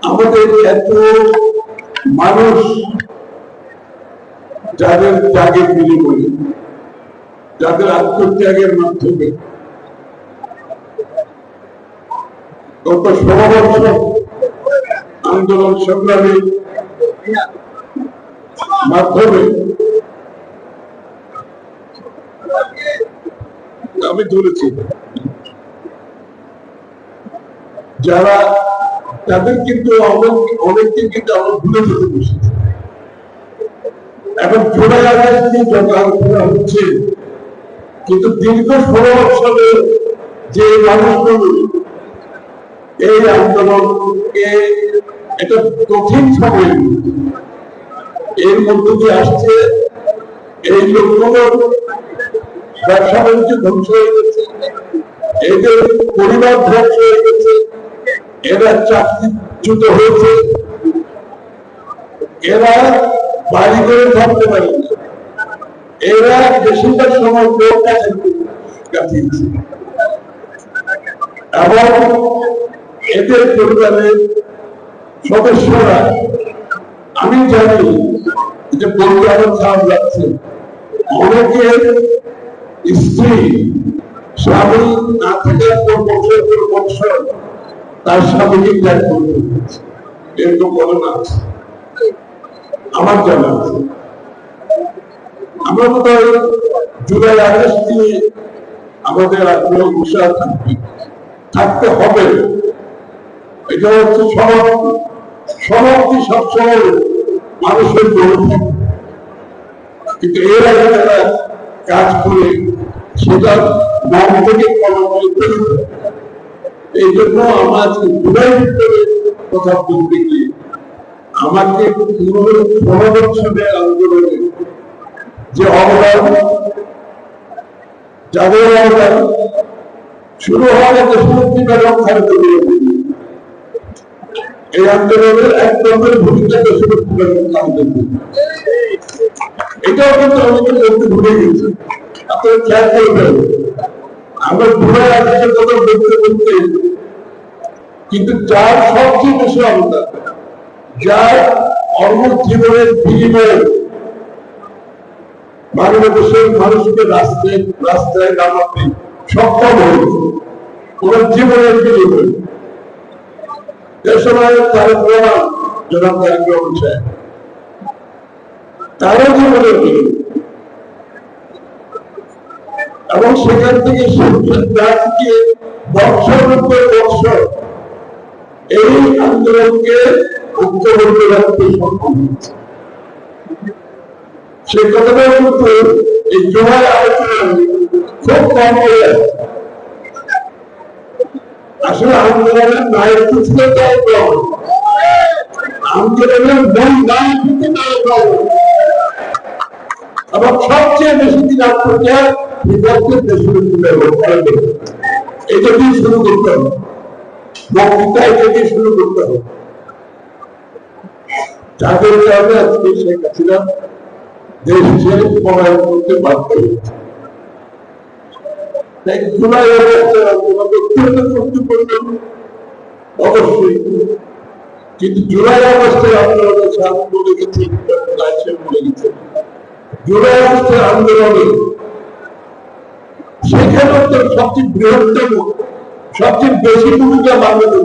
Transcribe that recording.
আমাদের এত মানুষ যাদের ত্যাগের বিনিময়ে, যাদের আত্মত্যাগের মাধ্যমে গত 16 বছর আন্দোলন সংগ্রামের মাধ্যমে আমি ধরেছি, যারা তাদের কিন্তু অনেককে কিন্তু আমরা ভুলে যেতে বসেছি। এখন জুলাই আগস্ট নিয়ে যত আলোচনা হচ্ছে, কিন্তু দীর্ঘ 16 বছরে যে মানুষগুলো এই আন্দোলনকে একটা কঠিন সময় এর মধ্য দিয়ে আসছে, এই লোকগুলোর ব্যবসা বাণিজ্য ধ্বংস হয়ে গেছে, এদের পরিবার ধ্বংস হয়ে গেছে, এরা চাকরিচ্যুত হয়েছে, এরা বাড়ি করে থাকতে পারে না, এরা বেশিরভাগ সময় লোক কাটিয়েছে এবং এদের পরিবারের সদস্যরা, আমি জানি যে বলতে আমার খারাপ লাগছে, অনেকের স্ত্রী স্বামী না থাকার পর বছর পর বছর তার স্বামীকে ত্যাগ করতে হচ্ছে, এরকম ঘটনা আছে আমার জানা আছে। আমরা বোধ হয় জুলাই আগস্ট নিয়ে আমাদের আগ্রহ উৎসাহ থাকতে হবে। এটা হচ্ছে সমাপ্তি সবসময় মানুষের জন্য থাকে, কিন্তু এর আগে যারা কাজ করে সেটা মন থেকে এই জন্য আমার জুলাই ভিতরে কথা বলতে গিয়ে আমাকে 16 বছরের আন্দোলনে যে অবদান, যাদের অবদান শুরু হওয়ার দেশমন্ত্রী বেগম খালেদা জিয়া, এই আন্দোলনের এক নম্বরের ভূমিকা দেশমন্ত্রী বেগম খালেদা জিয়া, এটাও কিন্তু অনেকে বলতে ভুলে গেছে। আপনারা খেয়াল করবেন, আমরা জুলাই আগস্টের কথা বলতে বলতে কিন্তু যার সবচেয়ে বেশি অবদান, যার কর্মজীবনের বিনিময়ে বাংলাদেশের মানুষকে রাস্তায় নামাতে সক্ষম হয়েছে, ওনার জীবনের বিনিময়ে দেশনায়ক তারেক রহমান, জনাব তারেক রহমান সাহেব, তারও জীবনের বিনিময়ে, এবং সেখান থেকে জাতিকে বৎসর পর বৎসর এই আন্দোলনকে ঐক্যবদ্ধ রাখতে সক্ষম হয়েছে। সে কথাটা কিন্তু এই জুলাই আলোচনায় খুব কম হয়ে যাচ্ছে। আসলে আন্দোলনের নায়ক ছিল তারেক রহমান, আন্দোলনের মূল নায়ক হচ্ছে তারেক রহমান, এবং সবচেয়ে বেশি দিন আত্মত্যাগ এটা দিয়ে শুরু করতে হবে, বক্তৃতা এটা দিয়ে শুরু করতে হবে। যাদের কারণে আজকে শেখ হাসিনা দেশ ছেড়ে পলায়ন করতে বাধ্য হয়েছে। জুলাই আগস্টের আন্দোলন অত্যন্ত গুরুত্বপূর্ণ অবশ্যই, কিন্তু জুলাই আগস্টের আন্দোলনের সাথে বলে গেছে, বলে গেছে জুলাই আগস্টের আন্দোলনে সেখানে সবচেয়ে বৃহত্তম, সবচেয়ে বেশি ভূমিকা বাংলাদেশ